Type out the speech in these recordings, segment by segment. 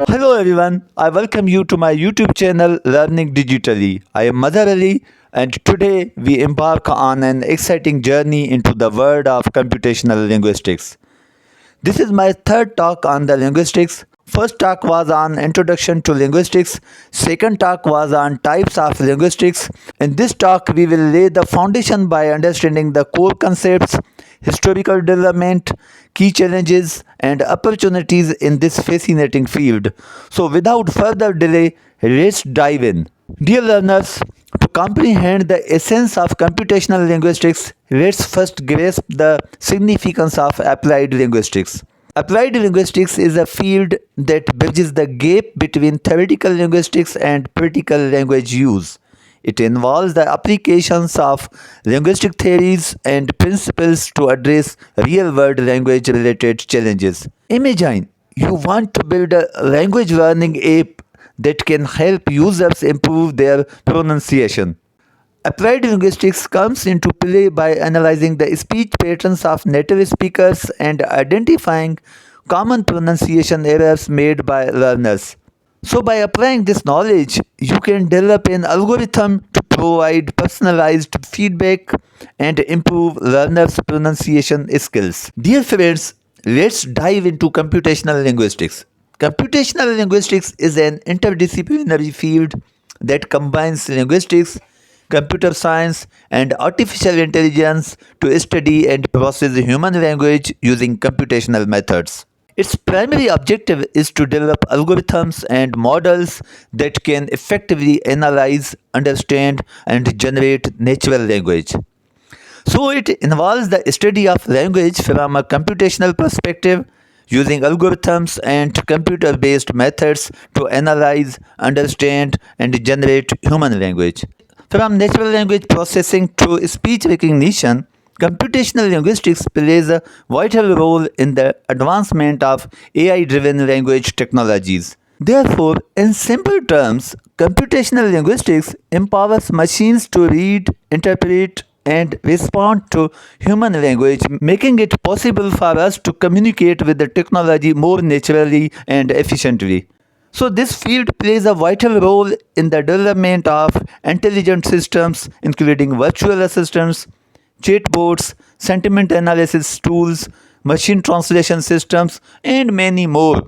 Hello everyone, I welcome you to my YouTube channel Learning Digitally. I am Madhur Ali and today we embark on an exciting journey into the world of computational linguistics. This is my third talk on the linguistics. First talk was on introduction to linguistics. Second talk was on types of linguistics. In this talk, we will lay the foundation by understanding the core concepts, historical development, key challenges, and opportunities in this fascinating field. So, without further delay, let's dive in. Dear learners, to comprehend the essence of computational linguistics, let's first grasp the significance of applied linguistics. Applied linguistics is a field that bridges the gap between theoretical linguistics and practical language use. It involves the applications of linguistic theories and principles to address real-world language-related challenges. Imagine you want to build a language learning app that can help users improve their pronunciation. Applied linguistics comes into play by analyzing the speech patterns of native speakers and identifying common pronunciation errors made by learners. So, by applying this knowledge, you can develop an algorithm to provide personalized feedback and improve learners' pronunciation skills. Dear friends, let's dive into computational linguistics. Computational linguistics is an interdisciplinary field that combines linguistics, computer science, and artificial intelligence to study and process human language using computational methods. Its primary objective is to develop algorithms and models that can effectively analyze, understand, and generate natural language. So, it involves the study of language from a computational perspective using algorithms and computer based methods to analyze, understand, and generate human language. From natural language processing to speech recognition, computational linguistics plays a vital role in the advancement of AI driven language technologies. Therefore, in simple terms, computational linguistics empowers machines to read, interpret, and respond to human language, making it possible for us to communicate with the technology more naturally and efficiently. So, this field plays a vital role in the development of intelligent systems, including virtual assistants, chatbots, sentiment analysis tools, machine translation systems, and many more.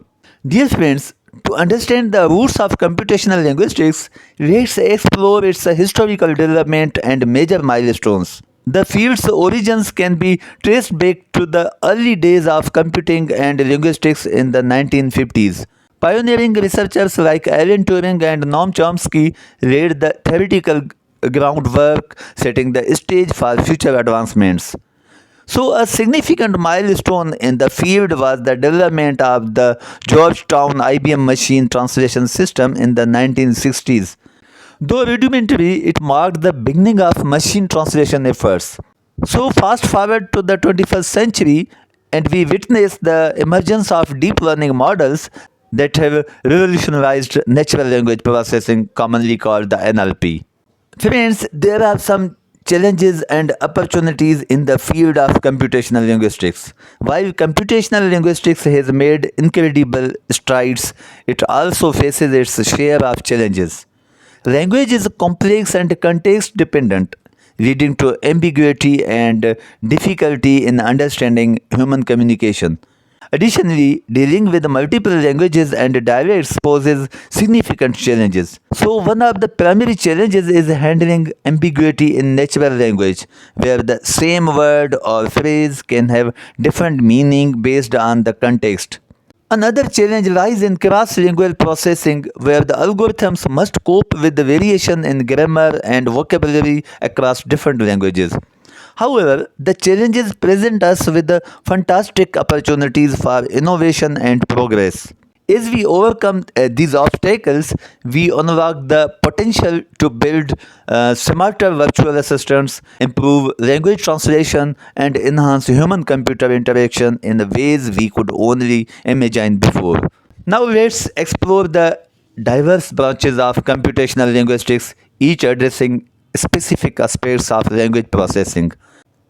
Dear friends, to understand the roots of computational linguistics, let's explore its historical development and major milestones. The field's origins can be traced back to the early days of computing and linguistics in the 1950s. Pioneering researchers like Alan Turing and Noam Chomsky laid the theoretical groundwork, setting the stage for future advancements. So, a significant milestone in the field was the development of the Georgetown IBM machine translation system in the 1960s. Though rudimentary, it marked the beginning of machine translation efforts. So, fast forward to the 21st century, and we witness the emergence of deep learning models that have revolutionized natural language processing, commonly called the NLP. Friends, there are some challenges and opportunities in the field of computational linguistics. While computational linguistics has made incredible strides, it also faces its share of challenges. Language is complex and context dependent, leading to ambiguity and difficulty in understanding human communication. Additionally, dealing with multiple languages and dialects poses significant challenges. So, one of the primary challenges is handling ambiguity in natural language, where the same word or phrase can have different meaning based on the context. Another challenge lies in cross-lingual processing, where the algorithms must cope with the variation in grammar and vocabulary across different languages. However, the challenges present us with the fantastic opportunities for innovation and progress. As we overcome these obstacles, we unlock the potential to build smarter virtual assistants, improve language translation, and enhance human computer interaction in ways we could only imagine before. Now, let's explore the diverse branches of computational linguistics, each addressing specific aspects of language processing.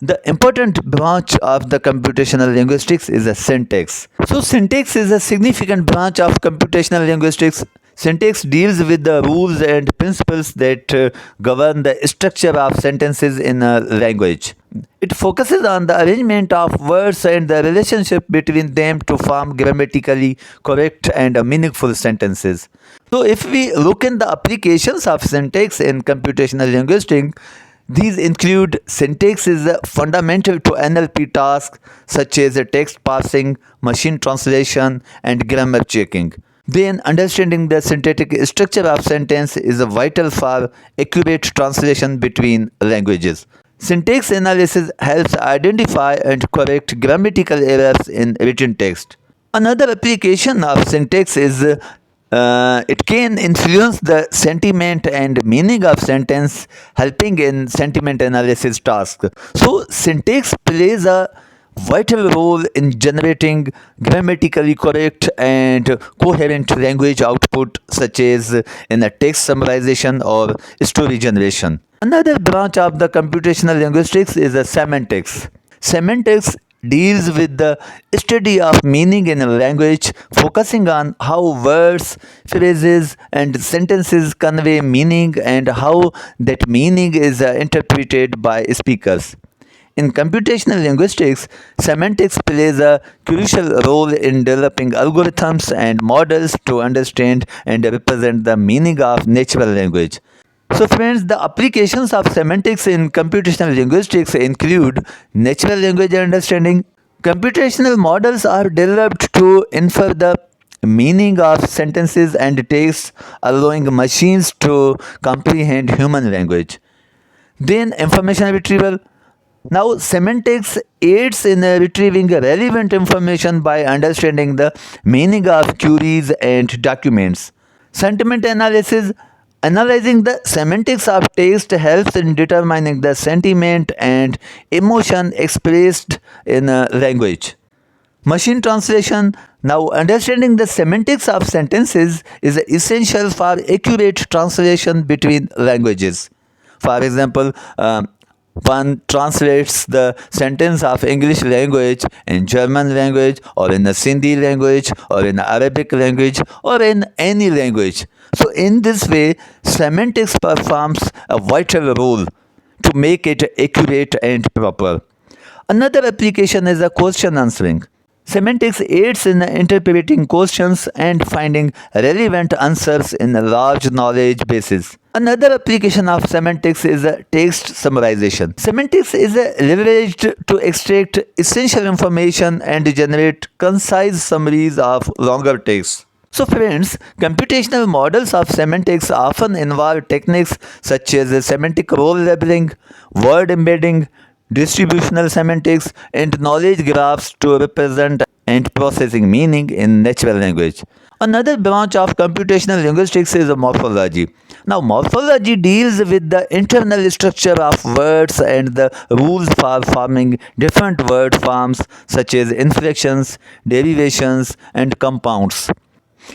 The important branch of the computational linguistics is the syntax. So, syntax is a significant branch of computational linguistics. Syntax deals with the rules and principles that govern the structure of sentences in a language. It focuses on the arrangement of words and the relationship between them to form grammatically correct and meaningful sentences. So, if we look in the applications of syntax in computational linguistics, these include syntax is fundamental to NLP tasks such as text parsing, machine translation, and grammar checking. Then, understanding the syntactic structure of sentence is vital for accurate translation between languages. Syntax analysis helps identify and correct grammatical errors in written text. Another application of syntax is it can influence the sentiment and meaning of sentence, helping in sentiment analysis tasks. So, syntax plays a vital role in generating grammatically correct and coherent language output, such as in a text summarization or story generation. Another branch of the computational linguistics is the semantics. Semantics deals with the study of meaning in a language, focusing on how words, phrases, and sentences convey meaning and how that meaning is interpreted by speakers. In computational linguistics, semantics plays a crucial role in developing algorithms and models to understand and represent the meaning of natural language. So, friends, the applications of semantics in computational linguistics include natural language understanding. Computational models are developed to infer the meaning of sentences and texts, allowing machines to comprehend human language. Then, information retrieval. Now, semantics aids in retrieving relevant information by understanding the meaning of queries and documents. Sentiment analysis. Analyzing the semantics of text helps in determining the sentiment and emotion expressed in a language. Machine translation. Now, understanding the semantics of sentences is essential for accurate translation between languages. For example, one translates the sentence of English language in German language or in the Sindhi language or in Arabic language or in any language. So in this way, semantics performs a vital role to make it accurate and proper. Another application is a question answering. Semantics aids in interpreting questions and finding relevant answers in a large knowledge bases. Another application of semantics is text summarization. Semantics is leveraged to extract essential information and generate concise summaries of longer texts. So friends, computational models of semantics often involve techniques such as semantic role labeling, word embedding, distributional semantics, and knowledge graphs to represent and processing meaning in natural language. Another branch of computational linguistics is morphology. Now, morphology deals with the internal structure of words and the rules for forming different word forms such as inflections, derivations, and compounds.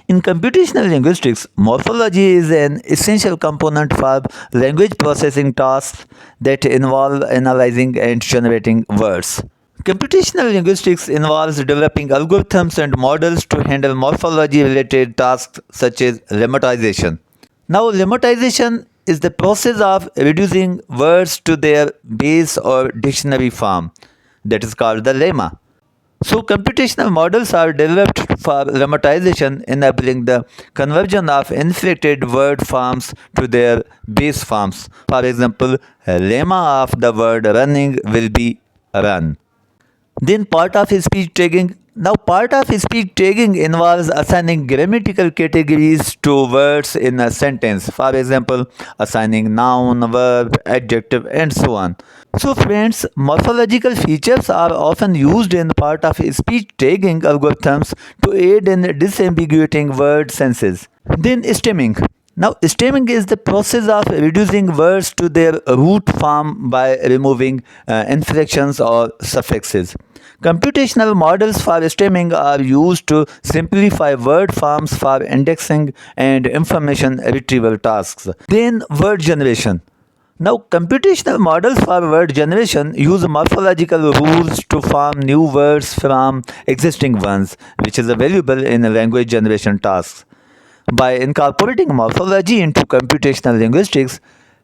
In computational linguistics, morphology is an essential component for language processing tasks that involve analyzing and generating words. Computational linguistics involves developing algorithms and models to handle morphology related tasks such as lemmatization. Now, lemmatization is the process of reducing words to their base or dictionary form, that is called the lemma. So, computational models are developed for lemmatization, enabling the conversion of inflected word forms to their base forms. For example, a lemma of the word running will be run. Then part of speech tagging. Now part of speech tagging involves assigning grammatical categories to words in a sentence. For example, assigning noun, verb, adjective and so on. So friends, morphological features are often used in part of speech tagging algorithms to aid in disambiguating word senses. Then stemming. Now, stemming is the process of reducing words to their root form by removing inflections or suffixes. Computational models for stemming are used to simplify word forms for indexing and information retrieval tasks. Then, word generation. Now, computational models for word generation use morphological rules to form new words from existing ones, which is valuable in language generation tasks. By incorporating morphology into computational linguistics,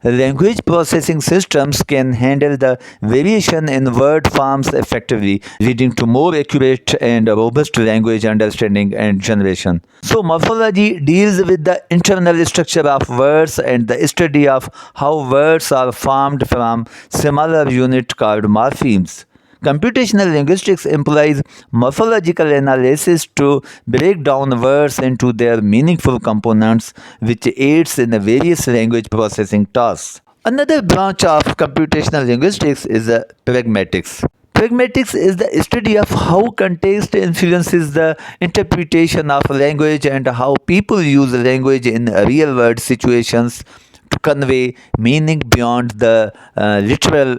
language processing systems can handle the variation in word forms effectively, leading to more accurate and robust language understanding and generation. So, morphology deals with the internal structure of words and the study of how words are formed from smaller units called morphemes. Computational linguistics employs morphological analysis to break down words into their meaningful components, which aids in the various language processing tasks. Another branch of computational linguistics is pragmatics. Pragmatics is the study of how context influences the interpretation of language and how people use language in real world situations to convey meaning beyond the literal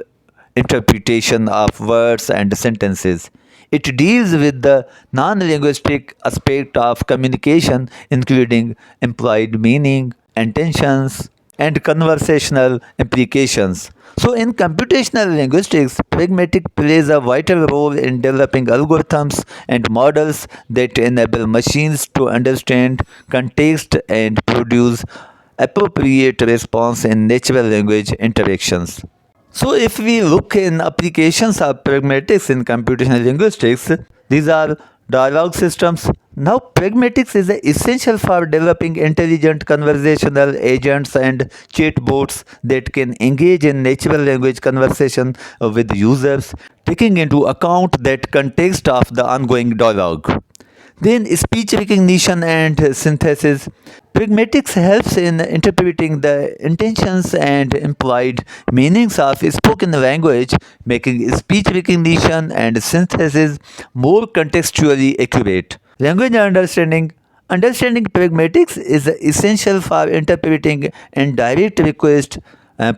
interpretation of words and sentences. It deals with the non linguistic aspect of communication, including implied meaning, intentions, and conversational implications. So, in computational linguistics, pragmatic plays a vital role in developing algorithms and models that enable machines to understand context and produce appropriate response in natural language interactions. So, if we look in applications of pragmatics in computational linguistics, these are dialogue systems. Now, pragmatics is essential for developing intelligent conversational agents and chatbots that can engage in natural language conversation with users, taking into account that context of the ongoing dialogue. Then speech recognition and synthesis. Pragmatics helps in interpreting the intentions and implied meanings of spoken language, making speech recognition and synthesis more contextually accurate. Language understanding. Understanding pragmatics is essential for interpreting indirect requests,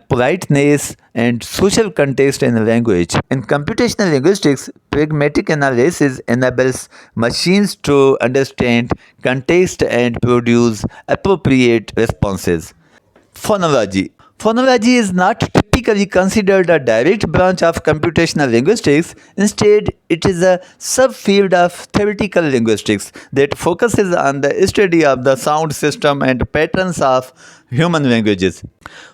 politeness, and social context in language. In computational linguistics, pragmatic analysis enables machines to understand context and produce appropriate responses. Phonology. Phonology is not typically considered a direct branch of computational linguistics. Instead, it is a subfield of theoretical linguistics that focuses on the study of the sound system and patterns of human languages.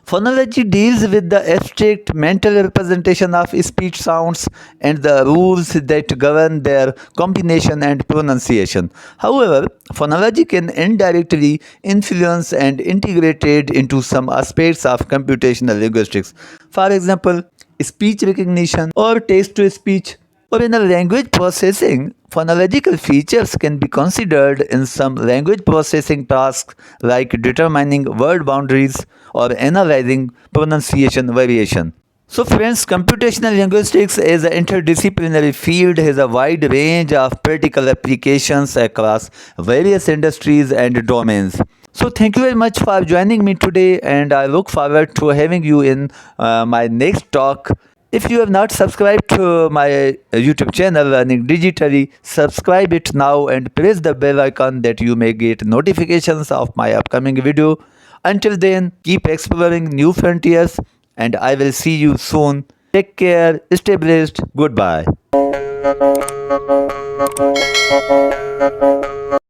Phonology deals with the abstract mental representation of speech sounds and the rules that govern their combination and pronunciation. However, phonology can indirectly influence and integrate it into some aspects of computational linguistics. For example, speech recognition or text to speech. Or in a language processing, phonological features can be considered in some language processing tasks like determining word boundaries or analyzing pronunciation variation. So friends, computational linguistics as an interdisciplinary field has a wide range of practical applications across various industries and domains. So thank you very much for joining me today, and I look forward to having you in my next talk. If you have not subscribed to my YouTube channel Learning Digitally, subscribe it now and press the bell icon that you may get notifications of my upcoming video. Until then, keep exploring new frontiers and I will see you soon. Take care, stay blessed, goodbye.